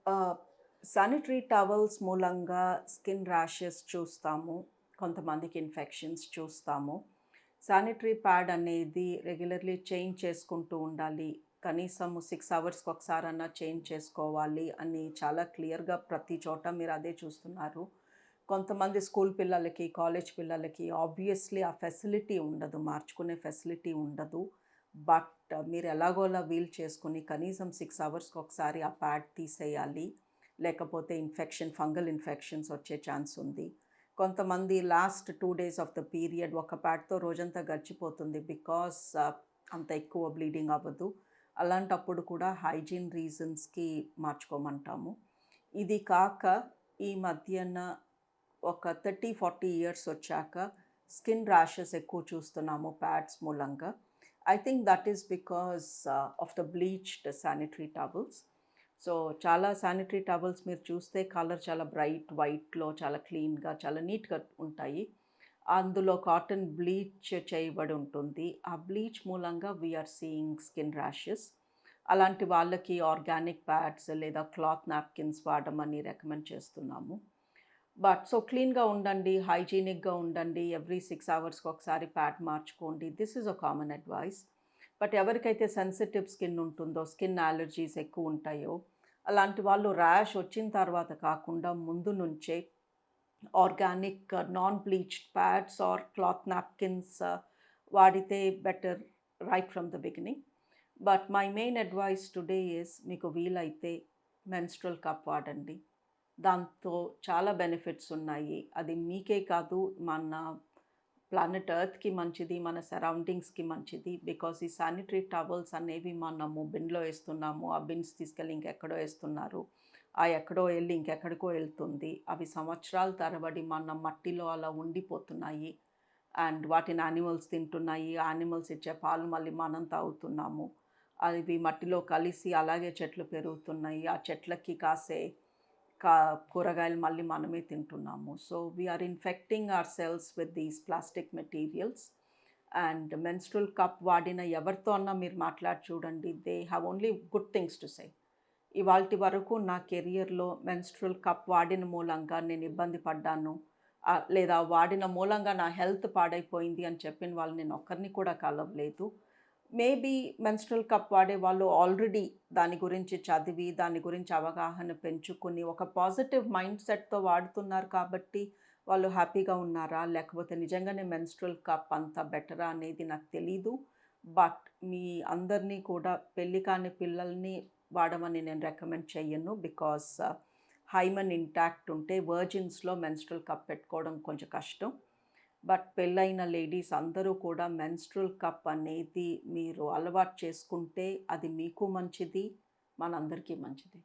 ఆహ్, sanitary towels మూలంగా skin rashes చూస్తాము. కొంతమందికి ఇన్ఫెక్షన్స్ చూస్తాము. శానిటరీ ప్యాడ్ అనేది రెగ్యులర్‌లీ చేంజ్ చేసుకుంటూ ఉండాలి. కనీసం 6 అవర్స్‌కి ఒకసారన్నా చేంజ్ చేసుకోవాలి అని చాలా క్లియర్‌గా ప్రతి చోట మీరు అదే చూస్తున్నారు. కొంతమంది స్కూల్ పిల్లలకి, కాలేజ్ పిల్లలకి ఆబ్వియస్‌లీ ఆ ఫెసిలిటీ ఉండదు. మార్చుకునే ఫెసిలిటీ ఉండదు. బట్ మీరు ఎలాగోలా వీలు చేసుకొని కనీసం 6 అవర్స్‌కి ఒకసారి ఆ ప్యాడ్ తీసేయాలి. లేకపోతే ఫంగల్ ఇన్ఫెక్షన్స్ వచ్చే ఛాన్స్ ఉంది. కొంతమంది last 2 days of the period ఒక ప్యాడ్‌తో రోజంతా గడిచిపోతుంది. బికాస్ అంత ఎక్కువ బ్లీడింగ్ అవ్వదు. అలాంటప్పుడు కూడా హైజీన్ రీజన్స్‌కి మార్చుకోమంటాము. ఇది కాక ఈ మధ్యన ఒక 30, 40 ఇయర్స్ వచ్చాక స్కిన్ ర్యాషెస్ ఎక్కువ చూస్తున్నాము ప్యాడ్స్ మూలంగా. I think that is because of the bleached sanitary towels. So, చాలా శానిటరీ టవల్స్ మీరు చూస్తే కలర్ చాలా బ్రైట్ వైట్‌లో చాలా క్లీన్‌గా, చాలా నీట్‌గా ఉంటాయి. అందులో కాటన్ బ్లీచ్ చేయబడి ఉంటుంది. ఆ బ్లీచ్ మూలంగా we are seeing skin rashes. అలాంటి వాళ్ళకి ఆర్గానిక్ ప్యాడ్స్ లేదా క్లాత్ నాప్కిన్స్ వాడమని రికమెండ్ చేస్తున్నాము. క్లీన్‌గా ఉండండి, హైజీనిక్‌గా ఉండండి. ఎవ్రీ 6 అవర్స్‌కి ఒకసారి ప్యాడ్ మార్చుకోండి. This is a common advice. But ఎవరికైతే సెన్సిటివ్ స్కిన్ ఉంటుందో, స్కిన్ అలెర్జీస్ ఎక్కువ ఉంటాయో, అలాంటి వాళ్ళు ర్యాష్ వచ్చిన తర్వాత కాకుండా ముందు నుంచే organic non bleached pads or cloth napkins వాడితే better right from the beginning. But my main advice today is మీకు వీలైతే మెన్స్ట్రువల్ కప్ వాడండి. దాంతో చాలా బెనిఫిట్స్ ఉన్నాయి. అది మీకే కాదు, మన ప్లానెట్ ఎర్త్‌కి మంచిది, మన సరౌండింగ్స్‌కి మంచిది. బికాజ్ ఈ శానిటరీ టవల్స్ అనేవి మనము బిన్‌లో ఏస్తున్నాము. ఆ బిన్స్ తీసుకెళ్ళి ఇంకెక్కడో ఏస్తున్నారు. ఆ ఎక్కడో ఎళ్లి ఇంకెక్కడికో ఎళ్తుంది. అవి సంవత్సరాల తరబడి మన మట్టిలో అలా ఉండిపోతున్నాయి. అండ్ వాటిని యానిమల్స్ తింటున్నాయి. ఆ యానిమల్స్ ఇచ్చే పాలు మళ్ళీ మనం తాగుతున్నాము. అవి మట్టిలో కలిసి అలాగే చెట్లు పెరుగుతున్నాయి. ఆ చెట్లకి కాసే కా కూరగాయలు మళ్ళీ మనమే తింటున్నాము. So, we are infecting ourselves with these plastic materials. And menstrual cup వాడిన ఎవరితో అన్నా మీరు మాట్లాడి చూడండి. They have only good things to say. ఇవాల్టి వరకు నా కెరియర్‌లో మెన్స్ట్రువల్ కప్ వాడిన మూలంగా నేను ఇబ్బంది పడ్డాను. లేదా వాడిన మూలంగా నా హెల్త్ పాడైపోయింది అని చెప్పిన వాళ్ళు నేను ఒక్కరిని కూడా కలవలేదు. మేబీ మెన్స్ట్రువల్ కప్ వాడేవాళ్ళు ఆల్రెడీ దాని గురించి చదివి, దాని గురించి అవగాహన పెంచుకొని, ఒక పాజిటివ్ మైండ్ సెట్‌తో వాడుతున్నారు కాబట్టి వాళ్ళు హ్యాపీగా ఉన్నారా? లేకపోతే నిజంగానే మెన్స్ట్రువల్ కప్ అంత బెటరా అనేది నాకు తెలీదు. బట్ మీ అందరినీ కూడా పెళ్లి కాని పిల్లల్ని వాడమని నేను రికమెండ్ చెయ్యను. బికాజ్ హైమన్ ఇంటాక్ట్ ఉంటే వర్జిన్స్‌లో మెన్స్ట్రువల్ కప్ పెట్టుకోవడం కొంచెం కష్టం. బట్ పెళ్ళైన లేడీస్ అందరూ కూడా మెన్స్ట్రువల్ కప్ అనేది మీరు అలవాటు చేసుకుంటే అది మీకు మంచిది, మనందరికీ మంచిది.